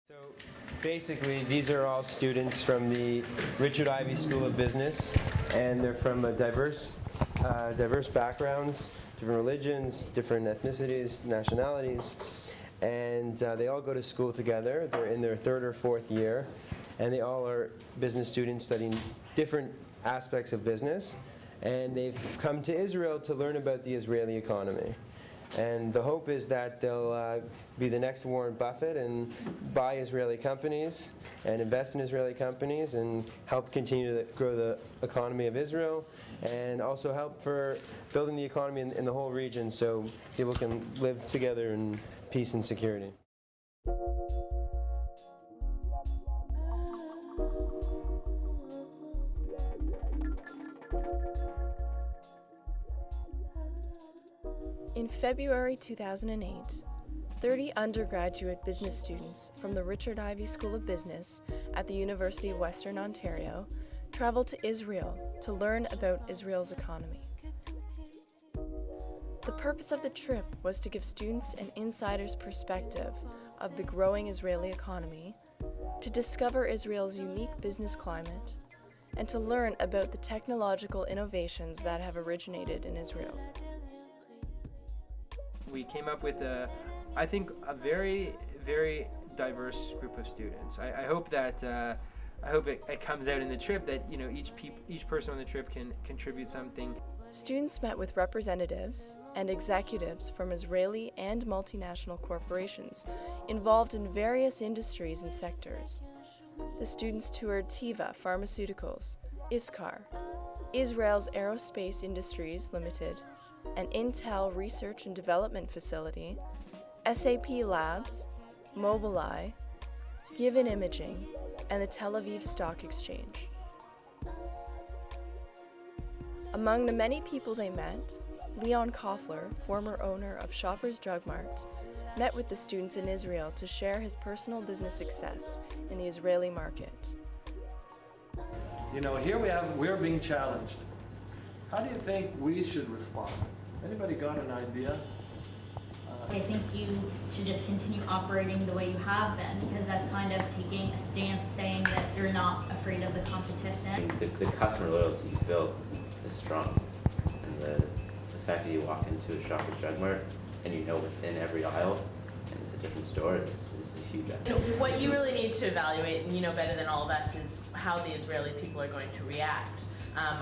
So basically, these are all students from the Richard Ivey School of Business, and they're from diverse backgrounds, different religions, different ethnicities, nationalities, and they all go to school together. They're in their third or fourth year, and they all are business students studying different aspects of business, and they've come to Israel to learn about the Israeli economy. And the hope is that they'll be the next Warren Buffett and buy Israeli companies and invest in Israeli companies and help continue to grow the economy of Israel, and also help for building the economy in the whole region so people can live together in peace and security. In February 2008, 30 undergraduate business students from the Richard Ivey School of Business at the University of Western Ontario traveled to Israel to learn about Israel's economy. The purpose of the trip was to give students an insider's perspective of the growing Israeli economy, to discover Israel's unique business climate, and to learn about the technological innovations that have originated in Israel. We came up with I think a very, very diverse group of students. I hope that it comes out in the trip that each person on the trip can contribute something. Students met with representatives and executives from Israeli and multinational corporations involved in various industries and sectors. The students toured Teva Pharmaceuticals, Iskar, Israel's Aerospace Industries Limited, an Intel Research and Development Facility, SAP Labs, Mobileye, Given Imaging, and the Tel Aviv Stock Exchange. Among the many people they met, Leon Koffler, former owner of Shoppers Drug Mart, met with the students in Israel to share his personal business success in the Israeli market. Here we're being challenged. How do you think we should respond? Anybody got an idea? I think you should just continue operating the way you have been, because that's kind of taking a stance saying that you're not afraid of the competition. The customer loyalty you built is strong, and the fact that you walk into a Shoppers Drug Mart and you know what's in every aisle and it's a different store is a huge asset. What you really need to evaluate, and you know better than all of us, is how the Israeli people are going to react.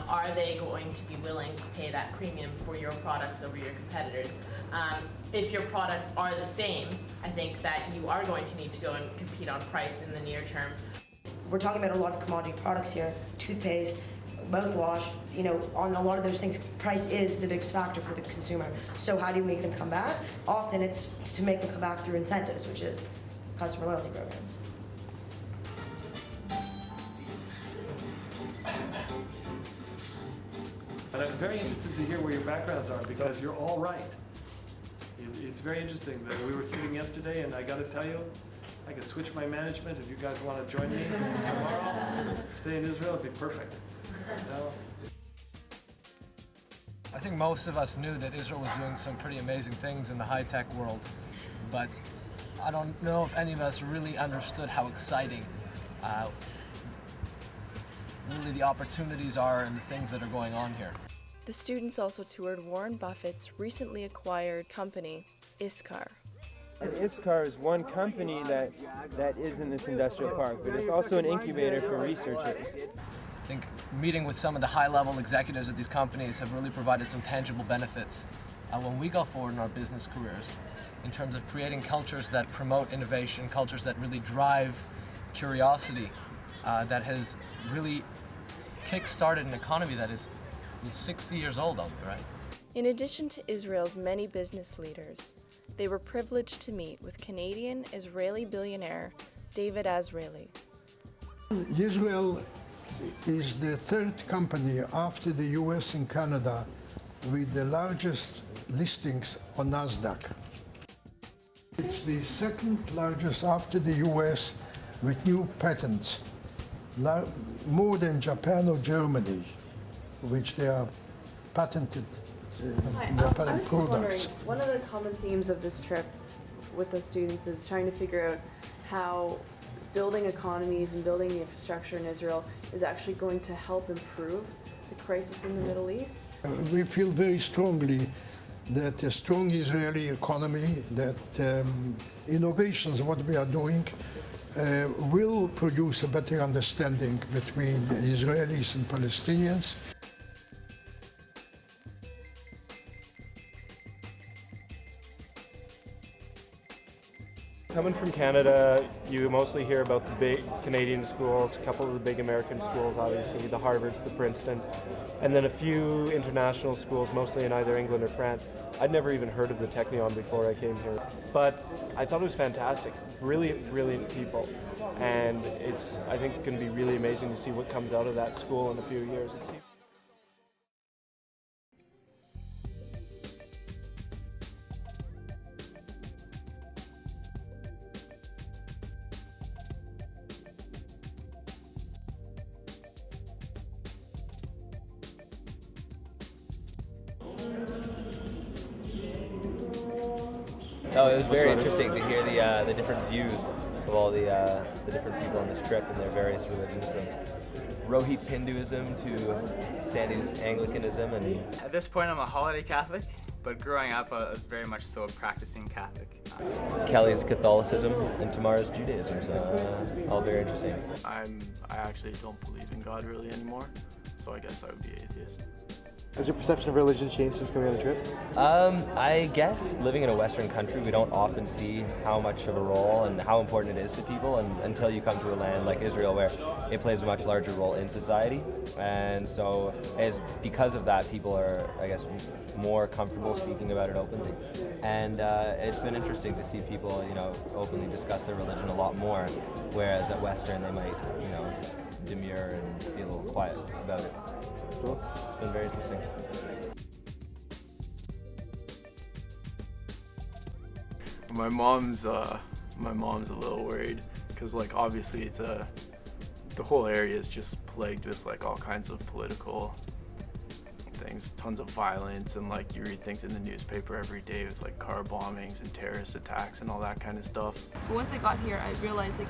Are they going to be willing to pay that premium for your products over your competitors? If your products are the same, I think that you are going to need to go and compete on price in the near term. We're talking about a lot of commodity products here, toothpaste, mouthwash, on a lot of those things, price is the biggest factor for the consumer. So how do you make them come back? Often it's to make them come back through incentives, which is customer loyalty programs. And I'm very interested to hear where your backgrounds are, because you're all right. It's very interesting that we were sitting yesterday, and I got to tell you, I could switch my management if you guys want to join me tomorrow. Stay in Israel, it'd be perfect. I think most of us knew that Israel was doing some pretty amazing things in the high-tech world, but I don't know if any of us really understood how exciting really the opportunities are and the things that are going on here. The students also toured Warren Buffett's recently acquired company, Iskar. And Iskar is one company that is in this industrial park, but it's also an incubator for researchers. I think meeting with some of the high-level executives at these companies have really provided some tangible benefits when we go forward in our business careers, in terms of creating cultures that promote innovation, cultures that really drive curiosity, that has really kick-started an economy that is 60 years old only, right? In addition to Israel's many business leaders, they were privileged to meet with Canadian-Israeli billionaire David Azrieli. Israel is the third company after the US and Canada with the largest listings on NASDAQ. It's the second largest after the US with new patents, more than Japan or Germany, which they are patented in their patent products. One of the common themes of this trip with the students is trying to figure out how building economies and building the infrastructure in Israel is actually going to help improve the crisis in the Middle East. We feel very strongly that a strong Israeli economy, that innovations, what we are doing, will produce a better understanding between the Israelis and Palestinians. Coming from Canada, you mostly hear about the big Canadian schools, a couple of the big American schools, obviously, the Harvards, the Princetons, and then a few international schools, mostly in either England or France. I'd never even heard of the Technion before I came here, but I thought it was fantastic. Brilliant, brilliant people, and it's, I think, going to be really amazing to see what comes out of that school in a few years. No, it was very interesting to hear the different views of all the different people on this trip and their various religions, from Rohit's Hinduism to Sandy's Anglicanism. And at this point, I'm a holiday Catholic, but growing up, I was very much so a practicing Catholic. Kelly's Catholicism and Tamara's Judaism, so all very interesting. I actually don't believe in God really anymore, so I guess I would be atheist. Has your perception of religion changed since coming on the trip? I guess living in a Western country, we don't often see how much of a role and how important it is to people until you come to a land like Israel, where it plays a much larger role in society. And so it's because of that, people are, I guess, more comfortable speaking about it openly. And it's been interesting to see people, openly discuss their religion a lot more, whereas at Western they might, demur and be a little quiet about it. Cool. It's been very interesting. My mom's a little worried because, like, obviously the whole area is just plagued with like all kinds of political things, tons of violence, and like you read things in the newspaper every day with like car bombings and terrorist attacks and all that kind of stuff. But once I got here, I realized like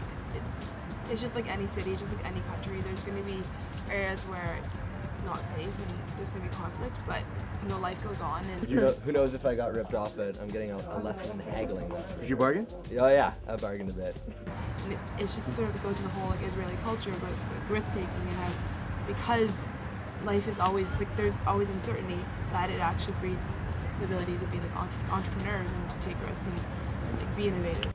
it's just like any city, just like any country. There's going to be areas where it's not safe and there's going to be conflict, but life goes on. And who knows if I got ripped off, but I'm getting a lesson in haggling. Did you bargain? Oh yeah, I bargained a bit. And it's just sort of goes to the whole like Israeli culture, but risk taking, because life is always like there's always uncertainty, that it actually breeds the ability to be like entrepreneurs and to take risks and like be innovative.